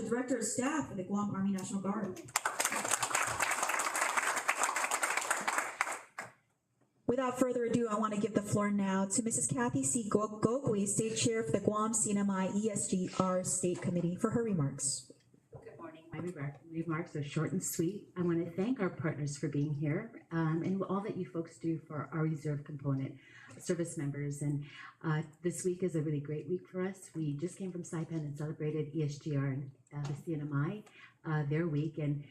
Director of Staff for the Guam Army National Guard. Without further ado, I want to give the floor now to Mrs. Kathy C. Gogui, State Chair for the Guam CNMI ESGR State Committee, for her remarks. Good morning. My remarks are short and sweet. I want to thank our partners for being here and all that you folks do for our reserve component service members. And this week is a really great week for us. We just came from Saipan and celebrated ESGR and the CNMI their week. And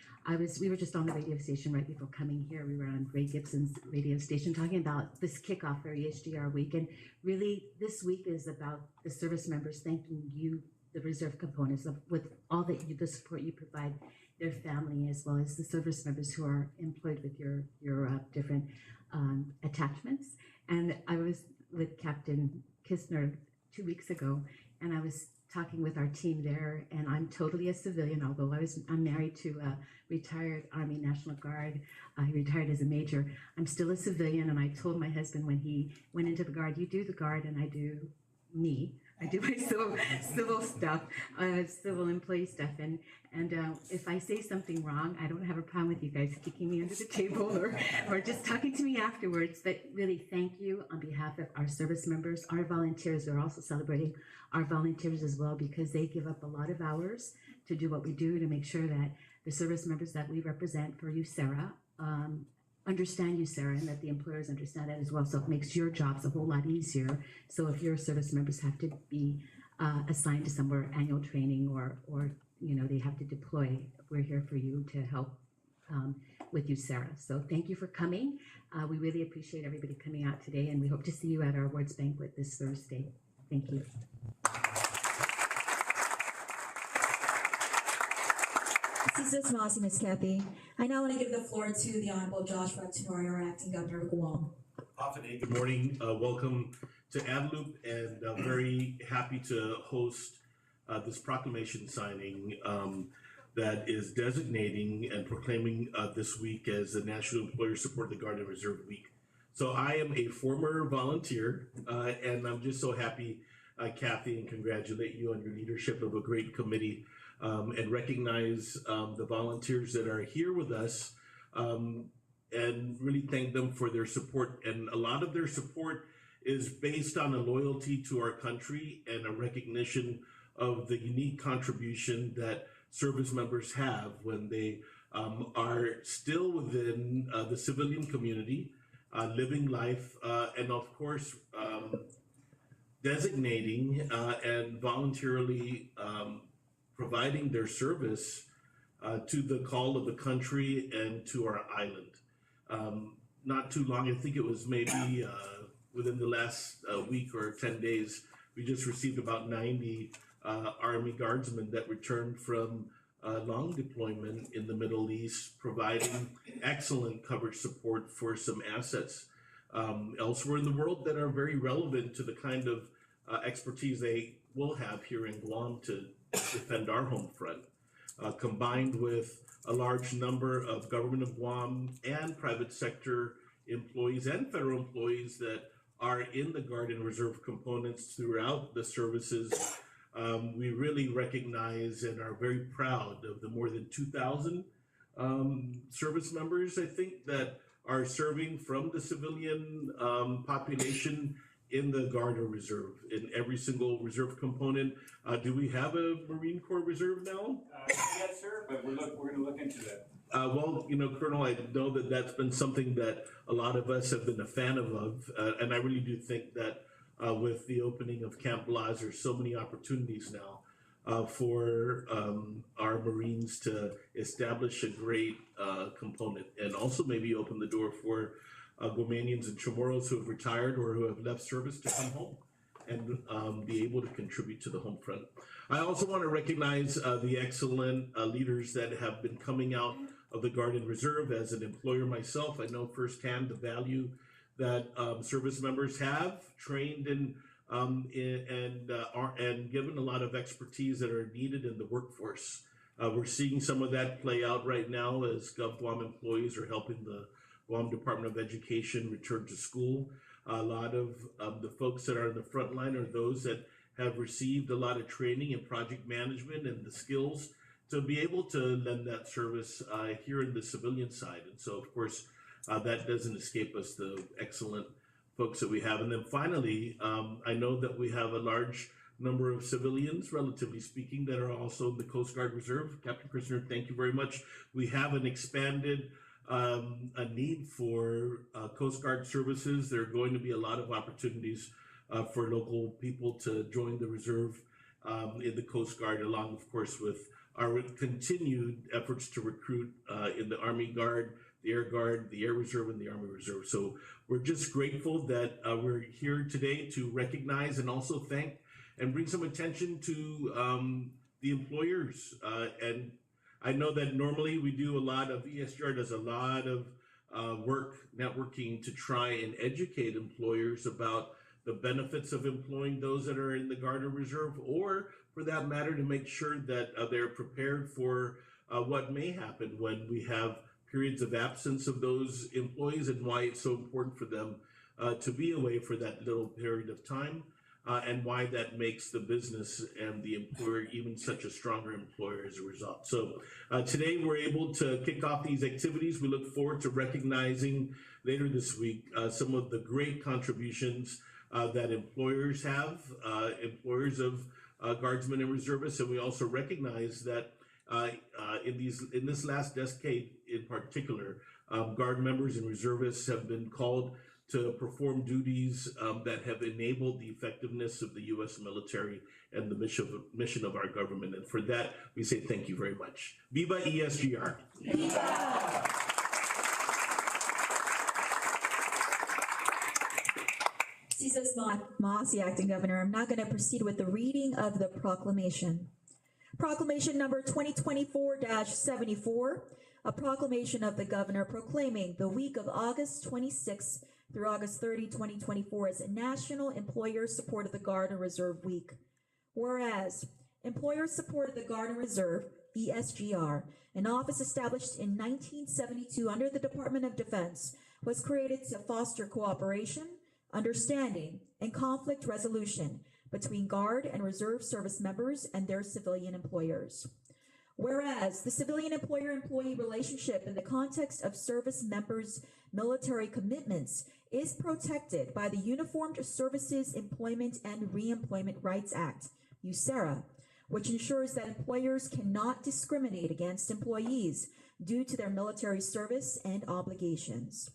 we were just on the radio station right before coming here. We were on Ray Gibson's radio station talking about this kickoff for ESGR week. And really, this week is about the service members thanking you, the reserve components, with all the support you provide their family, as well as the service members who are employed with your different attachments. And I was with Captain Kistner 2 weeks ago, and I was talking with our team there, and I'm totally a civilian, although I'm married to a retired Army National Guard. He retired as a major. I'm still a civilian, and I told my husband when he went into the Guard, you do the Guard and I do me. I do my civil stuff, civil employee stuff, and if I say something wrong, I don't have a problem with you guys kicking me under the table or just talking to me afterwards. But really, thank you on behalf of our service members, our volunteers. We're also celebrating our volunteers as well, because they give up a lot of hours to do what we do to make sure that the service members that we represent for you, Sarah, understand you, Sarah, and that the employers understand that as well. So it makes your jobs a whole lot easier. So if your service members have to be assigned to somewhere annual training or they have to deploy, we're here for you to help with you, Sarah. So thank you for coming. We really appreciate everybody coming out today, and we hope to see you at our awards banquet this Thursday. Thank you. Ms. Kathy. I now want to give the floor to the Honorable Josh Tenori, our Acting Governor of Guam. Good morning. Welcome to Adloop, and very happy to host this proclamation signing that is designating and proclaiming this week as the National Employer Support the Guard and Reserve Week. So I am a former volunteer, and I'm just so happy, Kathy, and congratulate you on your leadership of a great committee. And recognize the volunteers that are here with us, and really thank them for their support. And a lot of their support is based on a loyalty to our country and a recognition of the unique contribution that service members have when they are still within the civilian community, living life, and of course, designating and voluntarily providing their service to the call of the country and to our island. Not too long, I think it was maybe within the last week or 10 days, we just received about 90 Army Guardsmen that returned from long deployment in the Middle East, providing excellent coverage support for some assets elsewhere in the world that are very relevant to the kind of expertise they will have here in Guam to defend our home front, combined with a large number of government of Guam and private sector employees and federal employees that are in the Guard and Reserve components throughout the services. We really recognize and are very proud of the more than 2,000 service members, I think, that are serving from the civilian population in the Guard or Reserve, in every single reserve component. Do we have a Marine Corps Reserve now? Yes, sir, but we're going to look into that. Well, Colonel, I know that that's been something that a lot of us have been a fan of, and I really do think that with the opening of Camp Blas, there's so many opportunities now for our Marines to establish a great component, and also maybe open the door for Guamanians and Chamorros who have retired or who have left service to come home and be able to contribute to the home front. I also want to recognize the excellent leaders that have been coming out of the Guard and Reserve. As an employer myself, I know firsthand the value that service members have trained and given a lot of expertise that are needed in the workforce. We're seeing some of that play out right now as GovGuam employees are helping the Guam Department of Education return to school. A lot of the folks that are in the front line are those that have received a lot of training in project management and the skills to be able to lend that service here in the civilian side. And so, of course, that doesn't escape us, the excellent folks that we have. And then finally, I know that we have a large number of civilians, relatively speaking, that are also in the Coast Guard Reserve. Captain Prisoner, thank you very much. We have an expanded a need for Coast Guard services. There are going to be a lot of opportunities for local people to join the reserve in the Coast Guard, along, of course, with our continued efforts to recruit in the Army Guard, the Air Guard, the Air Reserve, and the Army Reserve. So we're just grateful that we're here today to recognize and also thank and bring some attention to the employers. And I know that normally we do a lot of, ESGR does a lot of work networking to try and educate employers about the benefits of employing those that are in the Guard or Reserve, or for that matter, to make sure that they're prepared for what may happen when we have periods of absence of those employees, and why it's so important for them to be away for that little period of time, and why that makes the business and the employer even such a stronger employer as a result. So today we're able to kick off these activities. We look forward to recognizing later this week some of the great contributions that employers have, employers of guardsmen and reservists, and we also recognize that in this last decade in particular, Guard members and reservists have been called to perform duties that have enabled the effectiveness of the U.S. military and the mission of our government. And for that, we say thank you very much. Viva ESGR. Viva! Cisas Moss, the Acting Governor. I'm now going to proceed with the reading of the proclamation. Proclamation number 2024-74, a proclamation of the Governor proclaiming the week of August 26 through August 30, 2024 as National Employer Support of the Guard and Reserve Week. Whereas Employer Support of the Guard and Reserve, ESGR, an office established in 1972 under the Department of Defense, was created to foster cooperation, understanding, and conflict resolution between Guard and Reserve service members and their civilian employers. Whereas the civilian employer-employee relationship in the context of service members' military commitments is protected by the Uniformed Services Employment and Reemployment Rights Act, USERRA, which ensures that employers cannot discriminate against employees due to their military service and obligations.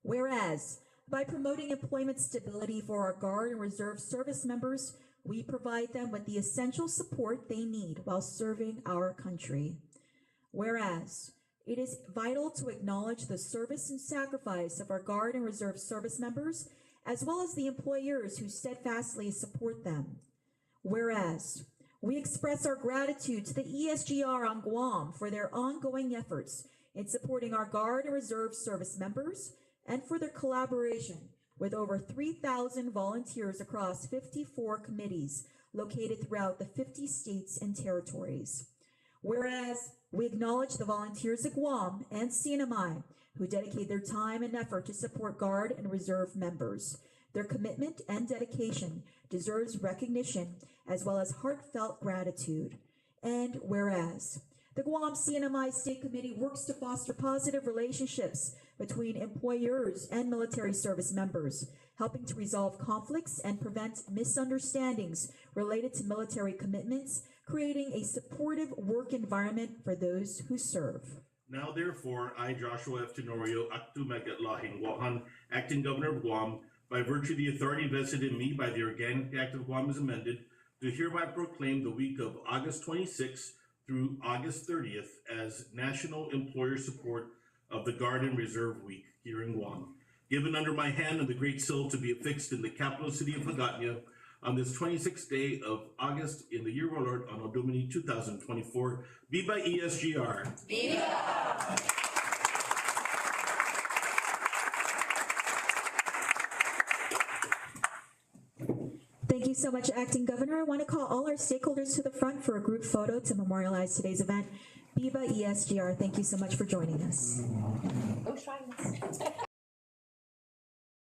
Whereas by promoting employment stability for our Guard and Reserve service members, we provide them with the essential support they need while serving our country. Whereas it is vital to acknowledge the service and sacrifice of our Guard and Reserve service members, as well as the employers who steadfastly support them. Whereas we express our gratitude to the ESGR on Guam for their ongoing efforts in supporting our Guard and Reserve service members, and for their collaboration with over 3,000 volunteers across 54 committees located throughout the 50 states and territories. Whereas we acknowledge the volunteers at Guam and CNMI who dedicate their time and effort to support Guard and Reserve members. Their commitment and dedication deserves recognition as well as heartfelt gratitude. And whereas the Guam CNMI State Committee works to foster positive relationships between employers and military service members, helping to resolve conflicts and prevent misunderstandings related to military commitments, creating a supportive work environment for those who serve. Now, therefore, I, Joshua F. Tenorio, Aktu Megat Lahing Wahan, Acting Governor of Guam, by virtue of the authority vested in me by the Organic Act of Guam as amended, do hereby proclaim the week of August 26th through August 30th as National Employer Support of the Guard and Reserve Week here in Guam, given under my hand and the Great Seal to be affixed in the capital city of Hagåtña on this 26th day of August in the year of our Lord, Anno Domini 2024. Viva ESGR! Viva! Thank you so much, Acting Governor. I want to call all our stakeholders to the front for a group photo to memorialize today's event. Viva ESGR, thank you so much for joining us.